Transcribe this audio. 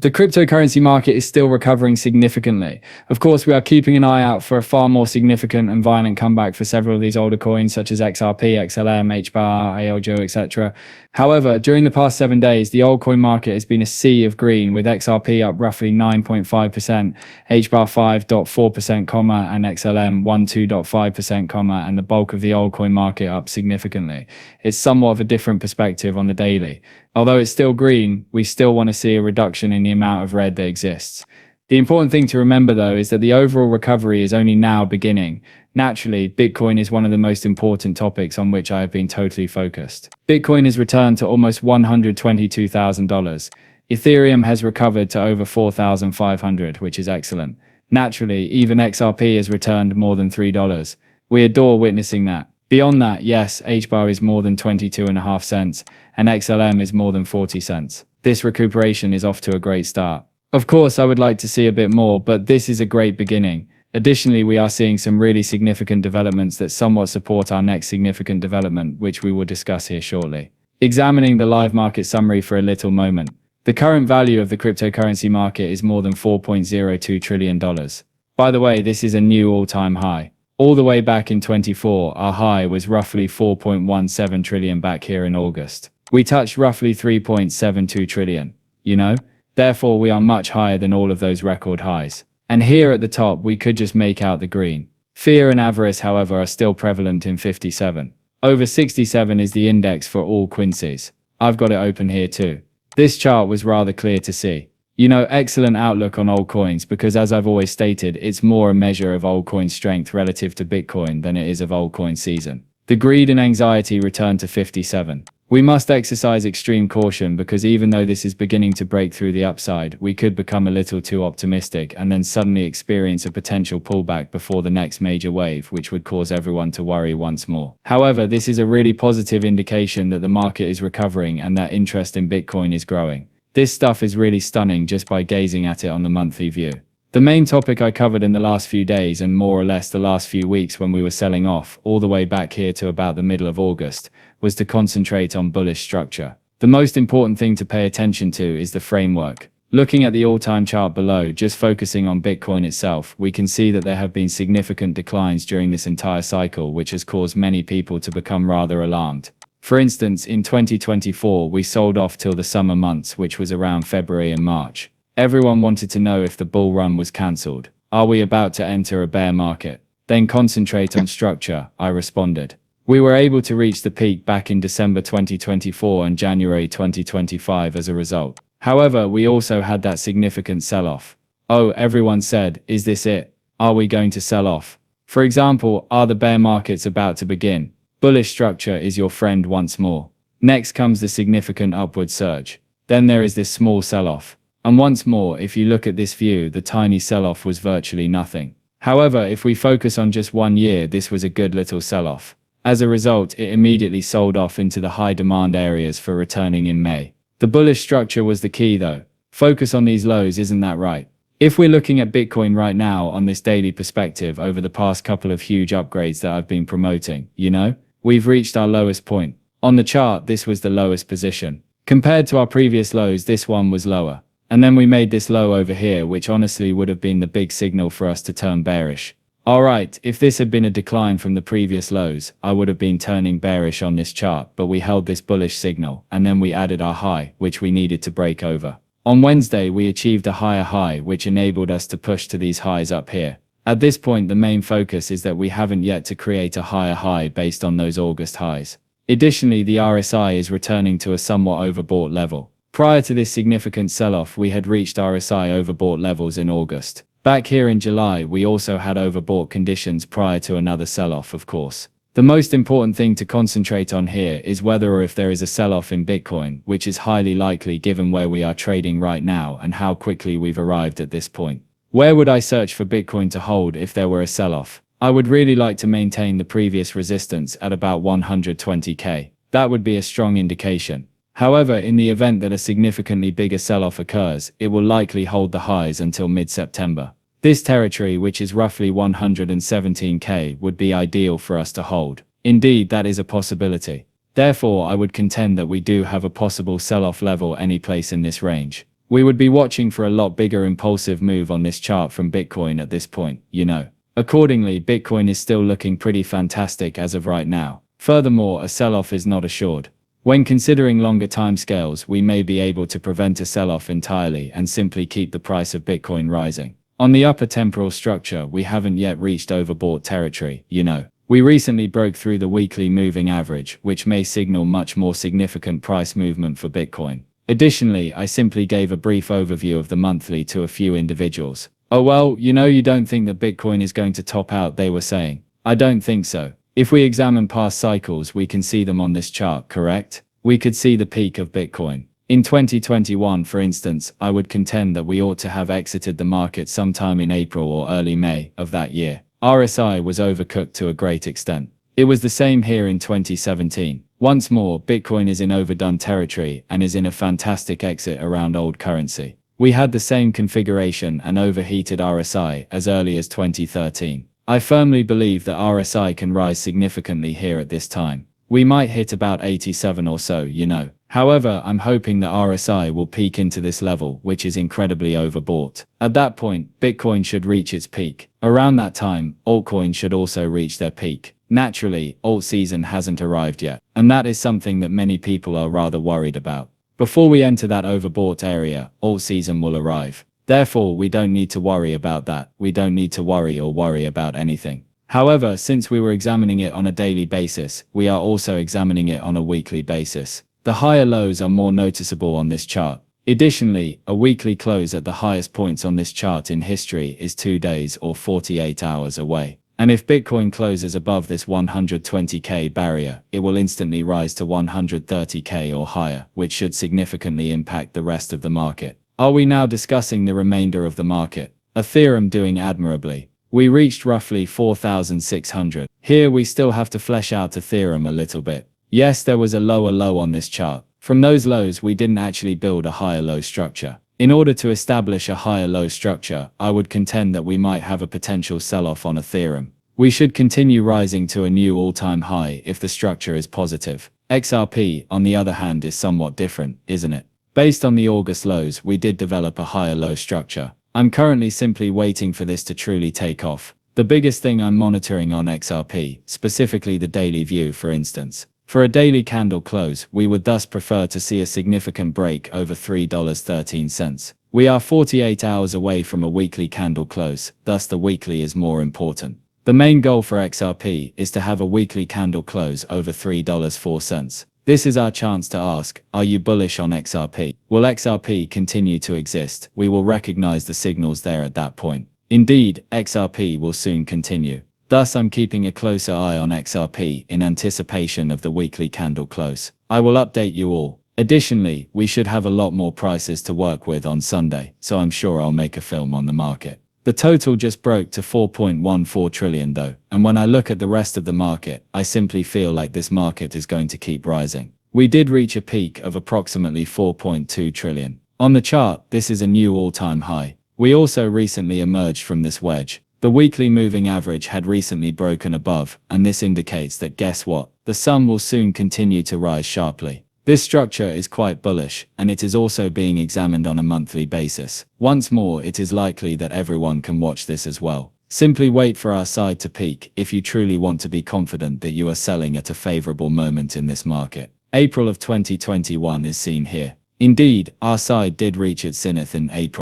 The cryptocurrency market is still recovering significantly. Of course, we are keeping an eye out for a far more significant and violent comeback for several of these older coins such as XRP, XLM, HBAR, ALJO, etc. However, during the past 7 days, the altcoin market has been a sea of green, with XRP up roughly 9.5%, HBAR 5.4%, and XLM 12.5%, and the bulk of the altcoin market up significantly. It's somewhat of a different perspective on the daily. Although it's still green, we still want to see a reduction in the amount of red that exists. The important thing to remember, though, is that the overall recovery is only now beginning. Naturally, Bitcoin is one of the most important topics on which I have been totally focused. Bitcoin has returned to almost $122,000. Ethereum has recovered to over 4,500, which is excellent. Naturally, even XRP has returned more than $3. We adore witnessing that. Beyond that, yes, HBAR is more than 22.5 cents, and XLM is more than 40 cents. This recuperation is off to a great start. Of course, I would like to see a bit more, but this is a great beginning. Additionally, we are seeing some really significant developments that somewhat support our next significant development, which we will discuss here shortly. Examining the live market summary for a little moment. The current value of the cryptocurrency market is more than $4.02 trillion. By the way, this is a new all-time high. All the way back in 24, our high was roughly 4.17 trillion back here in August. We touched roughly 3.72 trillion, you know? Therefore, we are much higher than all of those record highs. And here at the top, we could just make out the green. Fear and avarice, however, are still prevalent in 57. Over 67 is the index for all Quincies. I've got it open here too. This chart was rather clear to see. You know, excellent outlook on altcoins because, as I've always stated, it's more a measure of altcoin strength relative to Bitcoin than it is of altcoin season. The greed and anxiety return to 57. We must exercise extreme caution because even though this is beginning to break through the upside, we could become a little too optimistic and then suddenly experience a potential pullback before the next major wave, which would cause everyone to worry once more. However, this is a really positive indication that the market is recovering and that interest in Bitcoin is growing. This stuff is really stunning just by gazing at it on the monthly view. The main topic I covered in the last few days and more or less the last few weeks when we were selling off, all the way back here to about the middle of August, was to concentrate on bullish structure. The most important thing to pay attention to is the framework. Looking at the all-time chart below, just focusing on Bitcoin itself, we can see that there have been significant declines during this entire cycle, which has caused many people to become rather alarmed. For instance, in 2024, we sold off till the summer months, which was around February and March. Everyone wanted to know if the bull run was cancelled. Are we about to enter a bear market? Then concentrate on structure, I responded. We were able to reach the peak back in December 2024 and January 2025 as a result. However, we also had that significant sell-off. Oh, everyone said, is this it? Are we going to sell off? For example, are the bear markets about to begin? Bullish structure is your friend once more. Next comes the significant upward surge. Then there is this small sell-off. And once more, if you look at this view, the tiny sell-off was virtually nothing. However, if we focus on just 1 year, this was a good little sell-off. As a result, it immediately sold off into the high demand areas for returning in May. The bullish structure was the key though. Focus on these lows, isn't that right? If we're looking at Bitcoin right now on this daily perspective over the past couple of huge upgrades that I've been promoting, you know, we've reached our lowest point. On the chart, this was the lowest position. Compared to our previous lows, this one was lower. And then we made this low over here, which honestly would have been the big signal for us to turn bearish. Alright, if this had been a decline from the previous lows, I would have been turning bearish on this chart, but we held this bullish signal, and then we added our high, which we needed to break over. On Wednesday, we achieved a higher high, which enabled us to push to these highs up here. At this point, the main focus is that we haven't yet to create a higher high based on those August highs. Additionally, the RSI is returning to a somewhat overbought level. Prior to this significant sell-off, we had reached RSI overbought levels in August. Back here in July, we also had overbought conditions prior to another sell-off, of course. The most important thing to concentrate on here is whether or if there is a sell-off in Bitcoin, which is highly likely given where we are trading right now and how quickly we've arrived at this point. Where would I search for Bitcoin to hold if there were a sell-off? I would really like to maintain the previous resistance at about 120k. That would be a strong indication. However, in the event that a significantly bigger sell-off occurs, it will likely hold the highs until mid-September. This territory, which is roughly 117k, would be ideal for us to hold. Indeed, that is a possibility. Therefore, I would contend that we do have a possible sell-off level any place in this range. we would be watching for a lot bigger impulsive move on this chart from Bitcoin at this point, you know. Accordingly, Bitcoin is still looking pretty fantastic as of right now. Furthermore, a sell-off is not assured. When considering longer timescales, we may be able to prevent a sell-off entirely and simply keep the price of Bitcoin rising. On the upper temporal structure, we haven't yet reached overbought territory, you know. We recently broke through the weekly moving average, which may signal much more significant price movement for Bitcoin. Additionally, I simply gave a brief overview of the monthly to a few individuals. Oh well, you know, you don't think that Bitcoin is going to top out, they were saying. I don't think so. If we examine past cycles, we can see them on this chart, correct? We could see the peak of Bitcoin. In 2021, for instance, I would contend that we ought to have exited the market sometime in April or early May of that year. RSI was overcooked to a great extent. It was the same here in 2017. Once more, Bitcoin is in overdone territory and is in a fantastic exit around old currency. We had the same configuration and overheated RSI as early as 2013. I firmly believe that RSI can rise significantly here at this time. We might hit about 87 or so, you know. However, I'm hoping that RSI will peak into this level, which is incredibly overbought. At that point, Bitcoin should reach its peak. Around that time, altcoins should also reach their peak. Naturally, alt season hasn't arrived yet, and that is something that many people are rather worried about. Before we enter that overbought area, alt season will arrive. Therefore, we don't need to worry about that. We don't need to worry about anything. However, since we were examining it on a daily basis, we are also examining it on a weekly basis. The higher lows are more noticeable on this chart. Additionally, a weekly close at the highest points on this chart in history is 2 days or 48 hours away. And if Bitcoin closes above this 120k barrier, it will instantly rise to 130k or higher, which should significantly impact the rest of the market. Are we now discussing the remainder of the market? Ethereum doing admirably. We reached roughly 4,600. Here we still have to flesh out Ethereum a little bit. Yes, there was a lower low on this chart. From those lows, we didn't actually build a higher low structure. In order to establish a higher low structure, I would contend that we might have a potential sell-off on Ethereum. We should continue rising to a new all-time high if the structure is positive. XRP, on the other hand, is somewhat different, isn't it? Based on the August lows, we did develop a higher low structure. I'm currently simply waiting for this to truly take off. The biggest thing I'm monitoring on XRP, specifically the daily view for instance. For a daily candle close, we would thus prefer to see a significant break over $3.13. We are 48 hours away from a weekly candle close, thus the weekly is more important. The main goal for XRP is to have a weekly candle close over $3.04. This is our chance to ask, are you bullish on XRP? Will XRP continue to exist? We will recognize the signals there at that point. Indeed, XRP will soon continue. Thus, I'm keeping a closer eye on XRP in anticipation of the weekly candle close. I will update you all. Additionally, we should have a lot more prices to work with on Sunday, so I'm sure I'll make a film on the market. The total just broke to 4.14 trillion though, and when I look at the rest of the market, I simply feel like this market is going to keep rising. We did reach a peak of approximately 4.2 trillion. On the chart, this is a new all-time high. We also recently emerged from this wedge. The weekly moving average had recently broken above, and this indicates that guess what? The sum will soon continue to rise sharply. This structure is quite bullish, and it is also being examined on a monthly basis. Once more, it is likely that everyone can watch this as well. Simply wait for our side to peak if you truly want to be confident that you are selling at a favorable moment in this market. April of 2021 is seen here. Indeed, our side did reach its zenith in April.